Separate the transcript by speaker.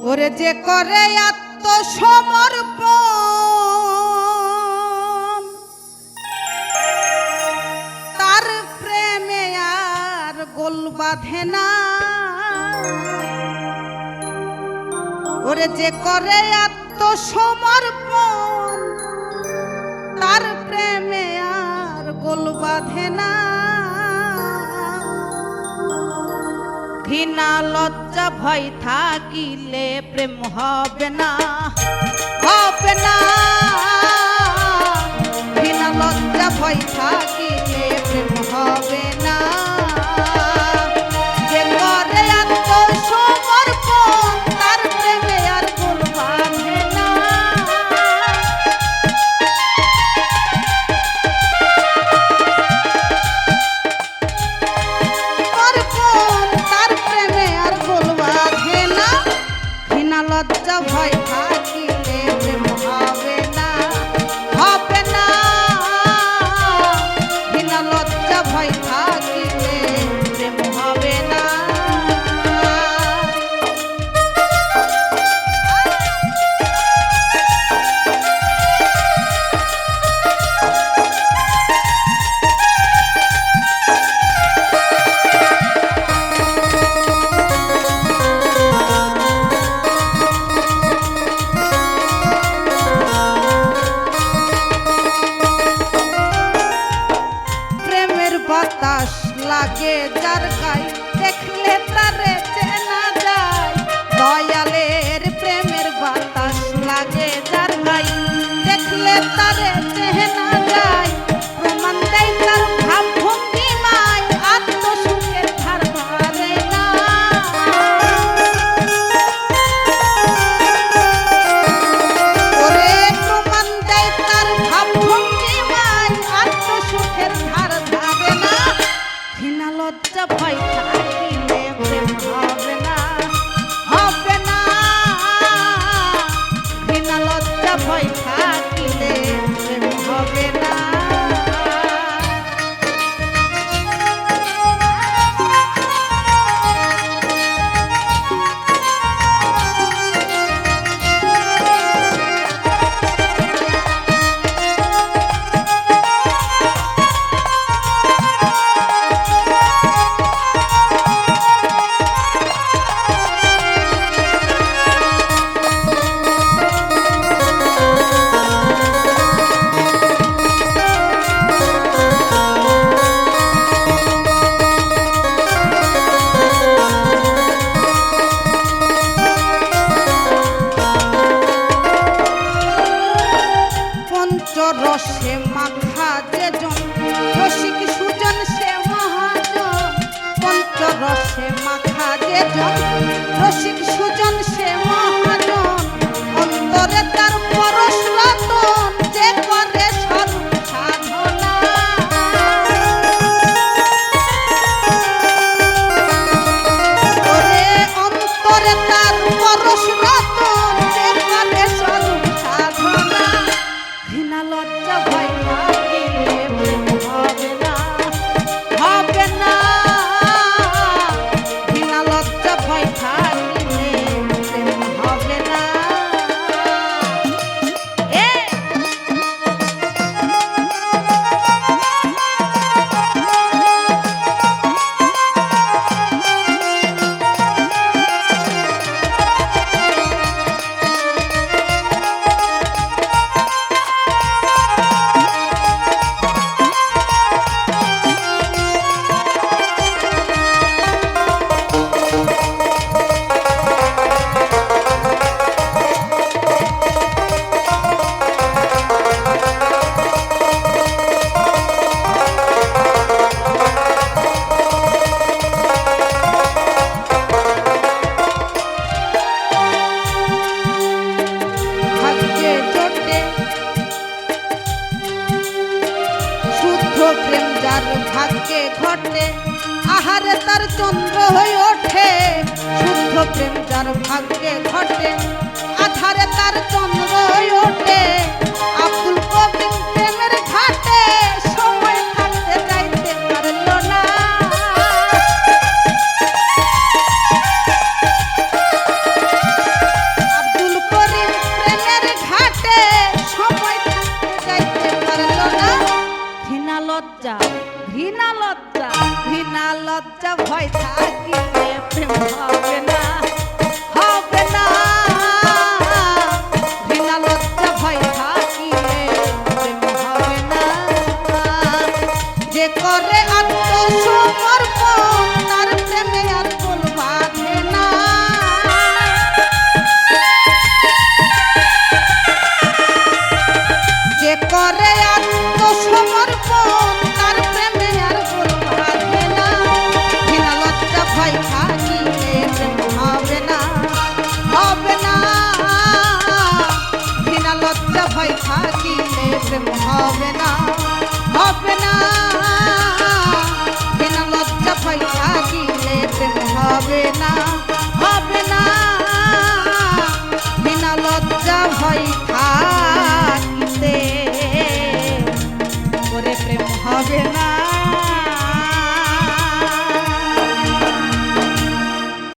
Speaker 1: ওরে যে করে আত্মসমর্পণ তার প্রেমে আর গোল বাঁধে না। ওরে যে করে আত্মসমর্পণ তার প্রেমে আর গোল বাঁধে না। ঘৃণা লজ্জা ভয় থাকিলে প্রেম হবে না, হবে না। ঘৃণা লজ্জা ভয় থাকিলে প্রেম হবে না। যে করে আত্মসমর্পণ তার প্রেমে আর গোল বাঁধে না। লজ্জা ভয় থাকিলে প্রেম হবে না, হবে না। বিনা লজ্জা ভয় থাকিলে প্রেম হবে না। বাতাস লাগে যার গায়ে দেখলে তারে চেনা যায়। দয়ালের প্রেমের বাতাস লাগে যার গায়ে দেখলে তারে চেনা যায়। প্রমাণ দেয় তার ভাব ভঙ্গিমায় আত্মসুখের ধার ধারে না। ওরে প্রমাণ দেয় তার ভাব ভঙ্গিমায় আত্মসুখের ধার ধারে না। ঘৃণা লজ্জা ভয় থাকিলে প্রেম হবে না, হবে না। ঘৃণা লজ্জা ভয় থাকিলে প্রেম হবে না। রসে মাখা যে জন রসিক সুজন সে মহাজন। পঞ্চরসে মাখা যে জন রসিক সুজন সে মহাজন। অন্তরে তার পরশ রতন যে করে স্বরূপ সাধনা। ওরে অন্তরে তার পরশ রতন যে করে স্বরূপ সাধনা। ঘৃণা লজ্জা ভয় থাকিলে প্রেম হবে না, হবে না। ঘৃণা লজ্জা ভয় থাকিলে প্রেম হবে না। প্রেম যার ভাগ্যে ঘটে আহারে তার চন্দ্র হয়ে ওঠে। শুদ্ধ প্রেম যার ভাগ্যে ঘটে আধারে তার চন্দ্র হয়ে ওঠে। আব্দুল কবির প্রেমের ঘাটে সময় থাকতে যাইতে পারল না। থাকিলে প্রেম হবে না, হবে না। ঘৃণা লজ্জা ভয় থাকিলে প্রেম হবে না। যে করে আত্মসমর্পণ তার প্রেমে আর ফুল বাঁধে না। যে করে আত্মসমর্পণ তার প্রেমে আর ফুল বাঁধে না। ঘৃণা লজ্জা ভয় থাকিলে প্রেম হবে না, হবে না। ঘৃণা লজ্জা ভয় থাকিলে প্রেম হবে না, হবে না। ঘৃণা লজ্জা ভয় থাকিলে প্রেম হবে না, হবে না। ঘৃণা লজ্জা ভয় থাকিলে